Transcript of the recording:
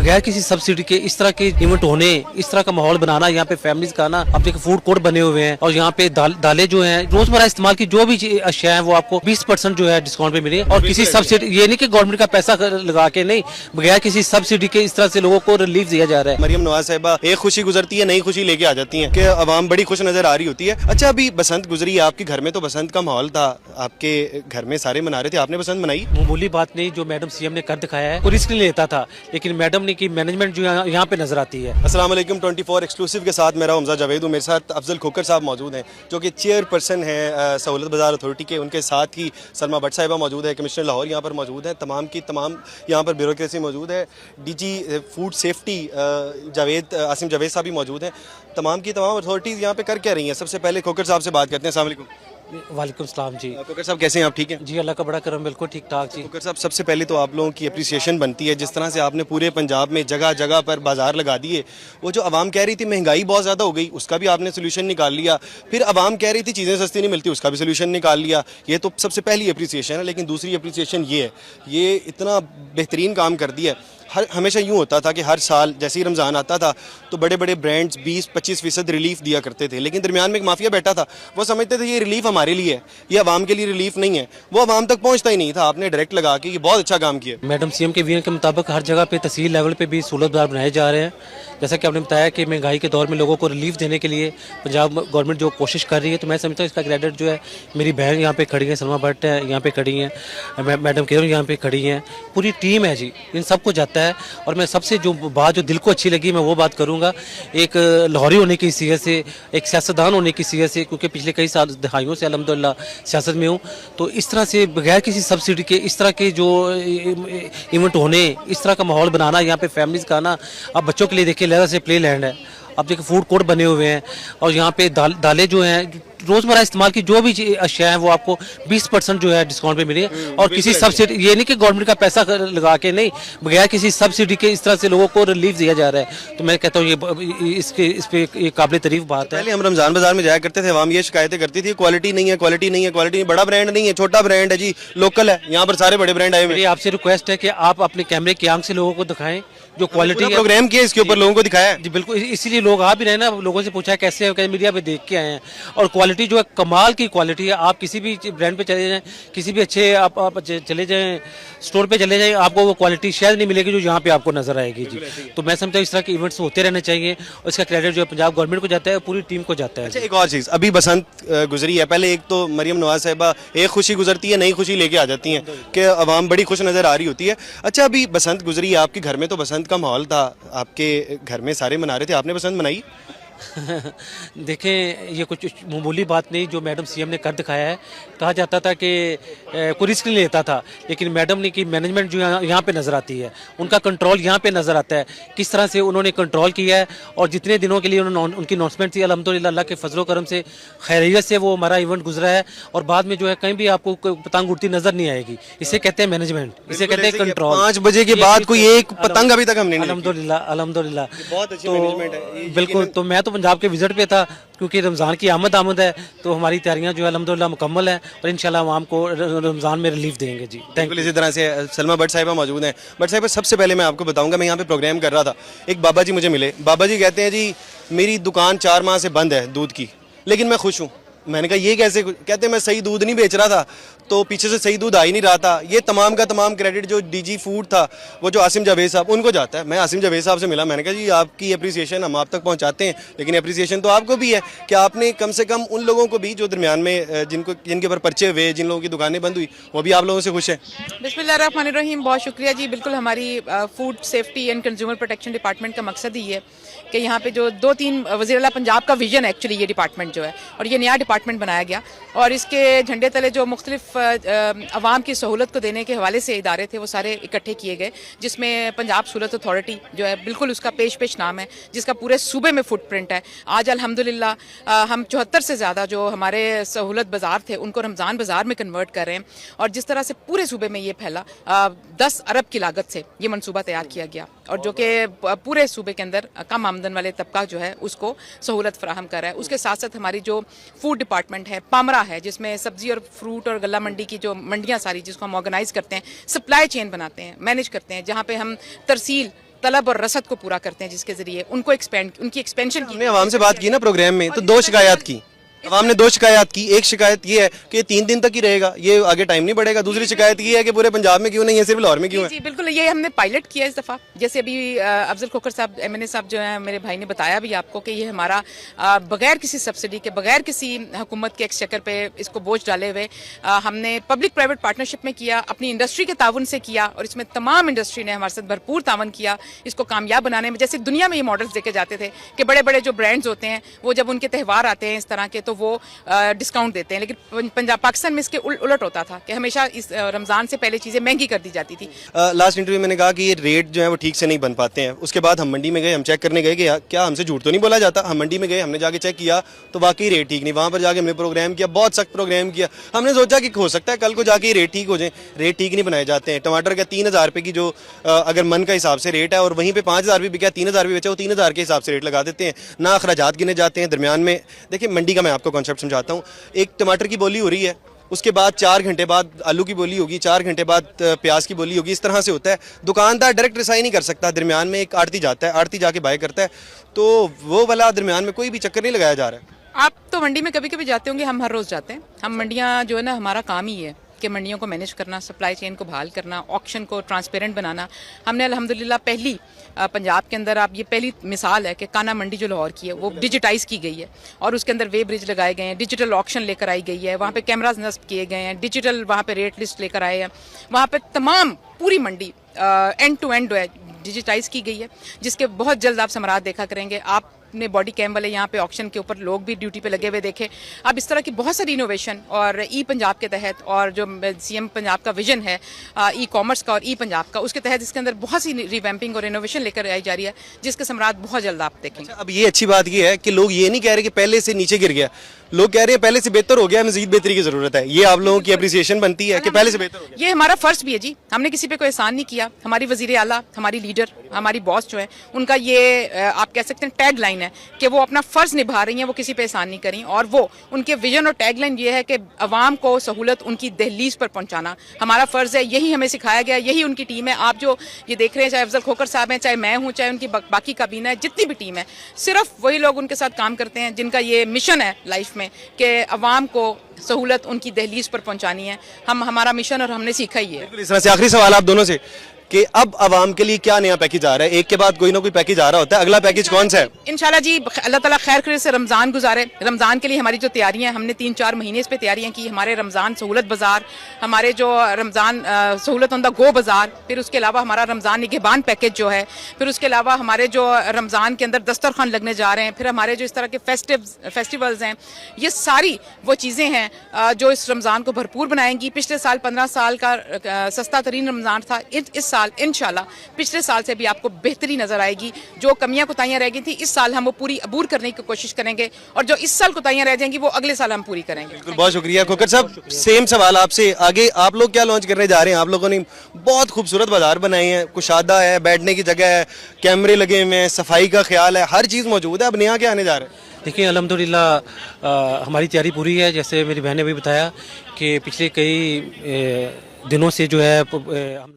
बगैर किसी सब्सिडी के इस तरह के इवेंट होने, इस तरह का माहौल बनाना, यहाँ पे फैमिलीज का ना, अब देखिए फूड कोर्ट बने हुए हैं और यहाँ पे दालें जो हैं रोजमर्रा इस्तेमाल की जो भी अशिया है वो आपको 20% जो है डिस्काउंट पे मिली और किसी सब्सिडी, ये नहीं कि गवर्नमेंट का पैसा लगा के नहीं, बगैर किसी सब्सिडी के इस तरह से लोगों को रिलीफ दिया जा रहा है। मरियम नवाज साहिबा एक खुशी गुजरती है, नई खुशी लेके आ जाती है कि अवाम बड़ी खुश नजर आ रही होती है। अच्छा, अभी बसंत गुजरी है आपके घर में, तो बसंत का माहौल था, आपके घर में सारे मना रहे थे, आपने बसंत मनाई? मामूली बात नहीं, जो मैडम सीएम ने कर दिखाया है, वो रिस्क नहीं लेता था, लेकिन मैडम ने की मैनेजमेंट जो यहाँ पे नजर आती है। अस्सलाम वालेकुम, 24 एक्सक्लूसिव के साथ मेरा हमजा जावेद हूँ। मेरे साथ अफजल खोकर साहब मौजूद हैं जो कि चेयरपर्सन है सहूलत बाजार अथॉरिटी के। उनके साथ ही सलमा भट्ट साहिबा मौजूद है, कमिश्नर लाहौर यहाँ पर मौजूद है, तमाम की तमाम यहाँ पर ब्यूरोक्रेसी मौजूद है। DG food safety Asim Javed साहब भी मौजूद हैं। तमाम की तमाम अथॉरिटीज़ यहाँ पे कर क्या रही हैं? सबसे पहले खोकर साहब से बात करते हैं। अस्सलाम वालेकुम। वालेकुम सलाम जी। खोकर साहब कैसे हैं आप? ठीक हैं जी, अल्लाह का बड़ा करम, बिल्कुल ठीक ठाक जी। खोकर साहब, सबसे पहले तो आप लोगों की अप्रिसिएशन बनती है जिस तरह से आपने पूरे पंजाब में जगह जगह पर बाजार लगा दिए। वो जो आवाम कह रही थी महंगाई बहुत ज़्यादा हो गई, उसका भी आपने सोल्यूशन निकाल लिया। फिर आवाम कह रही थी चीज़ें सस्ती नहीं मिलती, उसका भी सोल्यूशन निकाल लिया। ये तो सबसे पहली अप्रिसिएशन है। लेकिन दूसरी अप्रिसिएशन ये है, ये इतना बेहतरीन काम कर दिया। हमेशा यूँ होता था कि हर साल जैसे ही रमज़ान आता था तो बड़े बड़े ब्रांड्स 20-25% रिलीफ दिया करते थे, लेकिन दरमियान में एक माफिया बैठा था। वो समझते थे ये रिलीफ हमारे लिए है, ये आवाम के लिए रिलीफ नहीं है। वो आवाम तक पहुंचता ही नहीं था। आपने डायरेक्ट लगा के ये बहुत अच्छा काम किया। मैडम सीएम के विजन के मुताबिक हर जगह पे तहसील लेवल पे भी सहूलत बाजार बनाए जा रहे हैं। जैसा कि आपने बताया कि महंगाई के दौर में लोगों को रिलीफ देने के लिए पंजाब गवर्नमेंट जो कोशिश कर रही है, तो मैं समझता हूँ इसका क्रेडिट जो है मेरी बहन यहाँ पे खड़ी है, सलमा भट्ट है यहाँ पे खड़ी हैं, मैडम केरम यहाँ पे खड़ी हैं, पूरी टीम है जी, इन सबको जाता है। और मैं सबसे जो बात जो दिल को अच्छी लगी मैं वो बात करूँगा, एक लाहौरी होने की सीरत से, एक सियासतदान होने की सीरत से, क्योंकि पिछले कई साल दहाइयों से अल्हम्दुलिल्लाह सियासत में हूँ, तो इस तरह से बगैर किसी सब्सिडी के इस तरह के जो इवेंट होने, इस तरह का माहौल बनाना, यहाँ पे फैमिलीज का ना, अब बच्चों के लिए देखिए लहरा से प्ले लैंड है, अब देखिए फूड कोर्ट बने हुए हैं और यहाँ पे दालें जो हैं रोजमर्रा इस्तेमाल की जो भी अशिया है वो आपको 20% जो है डिस्काउंट पे मिली है और किसी सब्सिडी, ये नहीं कि गवर्नमेंट का पैसा लगा के नहीं, बगैर किसी सब्सिडी के इस तरह से लोगों को रिलीफ दिया जा रहा है। तो मैं कहता हूँ ये इस पे एक काबिल तारीफ बात है। पहले हम रमजान बाजार में जाया करते थे, आवाम ये शिकायतें करती थी क्वालिटी नहीं है, क्वालिटी नहीं है, क्वालिटी नहीं, बड़ा ब्रांड नहीं है, छोटा ब्रांड है जी, लोकल है। यहाँ पर सारे बड़े ब्रांड आए हुए। मेरी आपसे रिक्वेस्ट है कि आप अपने कैमरे की आंख से लोगों को दिखाएं जो क्वालिटी प्रोग्राम किया इसके ऊपर लोगों को दिखाया जी, बिल्कुल, इसीलिए लोग आ भी रहे ना, लोगों से पूछा कैसे है, मीडिया पे देख के आए हैं और क्वालिटी जो है कमाल की क्वालिटी है। आप किसी भी ब्रांड पे चले जाएं, किसी भी अच्छे आप चले जाएं, स्टोर पे चले जाएं, आपको वो क्वालिटी शायद नहीं मिलेगी जो यहाँ पे आपको नजर आएगी जी। तो मैं समझता हूँ इस तरह के इवेंट्स होते रहने चाहिए और इसका क्रेडिट जो है पंजाब गवर्नमेंट को जाता है, पूरी टीम को जाता है। अच्छा, एक और चीज़, अभी बसंत गुजरी है, पहले एक तो मरियम नवाज साहिबा एक खुशी गुजरती है, नई खुशी लेके आ जाती हैं कि अवाम बड़ी खुश नजर आ रही होती है। अच्छा, अभी बसंत गुजरी है आपके घर में, तो बसंत का माहौल था, आपके घर में सारे मना रहे थे, आपने बसंत मनाई? देखें, ये कुछ मामूली बात नहीं, जो मैडम सीएम ने कर दिखाया है। कहा जाता था कि कोई रिस्क नहीं लेता था, लेकिन मैडम ने की मैनेजमेंट जो यहाँ पे नज़र आती है, उनका कंट्रोल यहाँ पे नज़र आता है, किस तरह से उन्होंने कंट्रोल किया है। और जितने दिनों के लिए उन्होंने उनकी अनाउंसमेंट थी, अल्हम्दुलिल्लाह अल्लाह के फजलो करम से खैरियत से वो हमारा इवेंट गुजरा है और बाद में जो है कहीं भी आपको पतंग उड़ती नजर नहीं आएगी। इसे कहते हैं मैनेजमेंट, इसे कहते हैं कंट्रोल। 5 बजे के बाद कोई एक पतंग अभी तक हमने नहीं, अल्हम्दुलिल्लाह बहुत अच्छी मैनेजमेंट है। बिल्कुल, तो मैं तो पंजाब के विजिट पे था क्योंकि रमज़ान की आमद है, तो हमारी तैयारियां जो है अल्हम्दुलिल्लाह मुकम्मल है और इंशाल्लाह आवाम को रमज़ान में रिलीफ देंगे जी। Thank you. इसी तरह से सलमा भट्ट साहिबा मौजूद हैं। भट्ट साहिबा, सबसे पहले मैं आपको बताऊंगा, मैं यहाँ पे प्रोग्राम कर रहा था, एक बाबा जी मुझे मिले। बाबा जी कहते हैं जी मेरी दुकान 4 माह से बंद है दूध की, लेकिन मैं खुश हूँ। मैंने कहा ये कैसे? कहते मैं सही दूध नहीं बेच रहा था, तो पीछे से सही दूध आ ही नहीं रहा था। ये तमाम का तमाम क्रेडिट जो डीजी फूड था, वो जो आसिम जावेद साहब, उनको जाता है। मैं आसिम जावेद साहब से मिला, मैंने कहा जी आपकी अप्रिसिएशन हम आप तक पहुंचाते हैं, लेकिन अप्रिसिएशन तो आपको भी है कि आपने कम से कम उन लोगों को भी जो दरमियान में जिनके ऊपर पर्चे हुए, जिन लोगों की दुकानें बंद हुई, वो भी आप लोगों से खुश हैं। बिस्मिल्लाहिर्रहमानिर्रहीम, बहुत शुक्रिया जी। बिल्कुल, हमारी food safety and consumer protection department का मकसद ही है कि यहाँ पे जो 2-3 वज़ीर-ए-आला पंजाब का विजन है एक्चुअली ये डिपार्टमेंट जो है, और ये नया डिपार्टमेंट बनाया गया और इसके झंडे तले जो मुख्तलिफ आवाम की सहूलत को देने के हवाले से इदारे थे वो सारे इकट्ठे किए गए, जिसमें पंजाब सहूलत अथॉरिटी जो है बिल्कुल उसका पेश नाम है, जिसका पूरे सूबे में फुटप्रिंट है। आज अल्हम्दुलिल्लाह हम 74 से ज़्यादा जो हमारे सहूलत बाज़ार थे उनको रमज़ान बाज़ार में कन्वर्ट कर रहे हैं और जिस तरह से पूरे सूबे में ये फैला 10 अरब की लागत से ये मनसूबा तैयार किया गया और जो कि पूरे सूबे के अंदर कम आमदन वाले तबका जो है उसको सहूलत फराहम कर रहा है। उसके साथ साथ हमारी जो फूड डिपार्टमेंट है, पामरा है, जिसमें सब्जी और फ्रूट और गला मंडी की जो मंडियाँ सारी जिसको हम ऑर्गेनाइज करते हैं, सप्लाई चेन बनाते हैं, मैनेज करते हैं, जहाँ पे हम तरसील तलब और रसद को पूरा करते हैं, जिसके जरिए उनको उनकी एक्सपेंशन की। हमने आवाम से बात की ना प्रोग्राम में, तो 2 शिकायत की आवाम ने, 2 शिकायत की। एक शिकायत ये है कि ये 3 दिन तक ही रहेगा, ये आगे टाइम नहीं बढ़ेगा। दूसरी शिकायत ये है कि पूरे पंजाब में क्यों नहीं है, सिर्फ लाहौर में क्यों है। जी बिल्कुल, ये हमने पायलट किया इस दफ़ा। जैसे अभी अफजल खोखर साहब MNA साहब जो हैं, मेरे भाई ने बताया भी आपको कि ये हमारा बगैर किसी सब्सिडी के, बगैर किसी हुकूमत के एक्सचेकर पे इसको बोझ डाले हुए हमने पब्लिक प्राइवेट पार्टनरशिप में किया, अपनी इंडस्ट्री के ताउन से किया, और इसमें तमाम इंडस्ट्री ने हमारे साथ भरपूर तावन किया इसको कामयाब बनाने में। जैसे दुनिया में ये मॉडल्स देखे जाते थे कि बड़े बड़े जो ब्रांड्स होते हैं वो जब उनके त्यौहार आते हैं इस तरह के, तो वो डिस्काउंट देते हैं, लेकिन पंजाब पाकिस्तान में इसके उलट होता था कि हमेशा इस रमज़ान से पहले चीज़ें महंगी कर दी जाती थी। लास्ट इंटरव्यू में मैंने कहा कि ये रेट जो है वो ठीक से नहीं बन पाते हैं। उसके बाद हम मंडी में गए, हम चेक करने गए कि क्या हमसे झूठ तो नहीं बोला जाता। हम मंडी में गए, हमने जाके चेक किया तो वाकई रेट ठीक नहीं। वहाँ पर जाके हमने प्रोग्राम किया, बहुत सख्त प्रोग्राम किया। हमने सोचा कि हो सकता है कल को जाके रेट ठीक हो जाए, रेट ठीक नहीं बनाए जाते हैं। टमाटर का 3000 रुपये की जो अगर मन का हिसाब से रेट है, और वहीं पर 5000 भी बिका, 3000 भी बेचा, वो 3000 के हिसाब से रेट लगा देते हैं, ना अखराजात गिने जाते हैं दरमियान में। देखिए मंडी का मैं आपको कॉन्सेप्ट समझाता हूँ। एक टमाटर की बोली हो रही है, उसके बाद 4 घंटे बाद आलू की बोली होगी, 4 घंटे बाद प्याज की बोली होगी। इस तरह से होता है। दुकानदार डायरेक्ट रिसाई नहीं कर सकता, दरमियान में एक आड़ती जाता है, आड़ती जाके बाय करता है। तो वो वाला दरमियान में कोई भी चक्कर नहीं लगाया जा रहा है। आप तो मंडी में कभी कभी जाते होंगे, हम हर रोज़ जाते हैं। हम मंडियाँ जो है ना, हमारा काम ही है कि मंडियों को मैनेज करना, सप्लाई चेन को बहाल करना, ऑक्शन को ट्रांसपेरेंट बनाना। हमने अल्हम्दुलिल्लाह पहली पंजाब के अंदर, आप ये पहली मिसाल है कि काना मंडी जो लाहौर की है वो डिजिटाइज की गई है, और उसके अंदर वे ब्रिज लगाए गए हैं, डिजिटल ऑक्शन लेकर आई गई है, वहाँ पे कैमराज नस्ब किए गए हैं, डिजिटल वहाँ पे रेट लिस्ट लेकर आए हैं। वहाँ पे तमाम पूरी मंडी एंड टू एंड डिजिटाइज की गई है, जिसके बहुत जल्द आप समरात देखा करेंगे। आप ने बॉडी कैम वाले यहाँ पे ऑक्शन के ऊपर लोग भी ड्यूटी पे लगे हुए देखे। अब इस तरह की बहुत सारी इनोवेशन, और ई पंजाब के तहत, और जो CM पंजाब का विजन है ई कॉमर्स का और ई पंजाब का, उसके तहत इसके अंदर बहुत सी रिवैम्पिंग और इनोवेशन लेकर आई जा रही है, जिसके समरात बहुत जल्द आप देखेंगे। अब ये अच्छी बात ये है कि लोग ये नहीं कह रहे कि पहले से नीचे गिर गया, लोग कह रहे हैं पहले से बेहतर हो गया, मजीद बेहतरी की जरूरत है। ये आप लोगों की अप्रिसिएशन बनती है कि पहले से बेहतर हो गया। ये हमारा फर्ज भी है जी, हमने किसी पे कोई एहसान नहीं किया। हमारी वजीर आला, हमारी लीडर, हमारी बॉस जो है, उनका ये आप कह सकते हैं टैग लाइन है कि वो अपना फर्ज निभा रही हैं, वो किसी पे एहसान नहीं करी। और वो उनके विजन और टैग लाइन ये है कि अवाम को सहूलत उनकी दहलीज पर पहुंचाना हमारा फर्ज है। यही हमें सिखाया गया, यही उनकी टीम है। आप जो ये देख रहे हैं, चाहे अफजल खोखर साहब हैं, चाहे मैं हूँ, चाहे उनकी बाकी काबीना है, जितनी भी टीम है, सिर्फ वही लोग उनके साथ काम करते हैं जिनका ये मिशन है लाइफ में कि अवाम को सहूलत उनकी दहलीज पर पहुंचानी है। हमारा मिशन, और हमने सीखा ही है। इस तरह से आखिरी सवाल आप दोनों से कि अब आवाम के लिए क्या नया पैकेज आ रहा है? एक के बाद कोई ना कोई पैकेज आ रहा होता है, अगला पैकेज कौन सा है? इंशाल्लाह जी, अल्लाह ताला खैर खैर से रमज़ान गुजारे। रमज़ान के लिए हमारी जो तैयारियां, हमने 3-4 महीने इस पे तैयारियां की। हमारे रमज़ान सहूलत बाज़ार, हमारे जो रमज़ान सहूलत ऑन द गो बाज़ार, फिर उसके अलावा हमारा रमज़ान निगहबान पैकेज जो है, फिर उसके अलावा हमारे जो रमज़ान के अंदर दस्तरखान लगने जा रहे हैं, फिर हमारे जो इस तरह के फेस्टिवल्स हैं, ये सारी वो चीज़ें हैं जो इस रमज़ान को भरपूर बनाएंगी। पिछले साल 15 साल का सस्ता तरीन रमज़ान था। इस साल इंशाल्लाह पिछले साल से भी आपको बेहतरी नजर आएगी। जो कमियां कोताहियां रह गई थी इस साल हम वो पूरी अबूर करने की कोशिश करेंगे, और जो इस साल कोताहियां रह जाएंगी वो अगले साल हम पूरी करेंगे। बिल्कुल, बहुत शुक्रिया खोखर साहब। सेम सवाल आपसे, आगे आप लोग क्या लॉन्च करने जा रहे हैं? आप लोगों ने बहुत खूबसूरत बाजार बनाए हैं, कुशादा है, बैठने की जगह है, कैमरे लगे हुए हैं, सफाई का ख्याल है, हर चीज़ मौजूद है। अब नया क्या आने जा रहा है? देखिए अल्हम्दुलिल्लाह हमारी तैयारी पूरी है। जैसे मेरी बहन ने भी बताया कि पिछले कई दिनों से जो है हम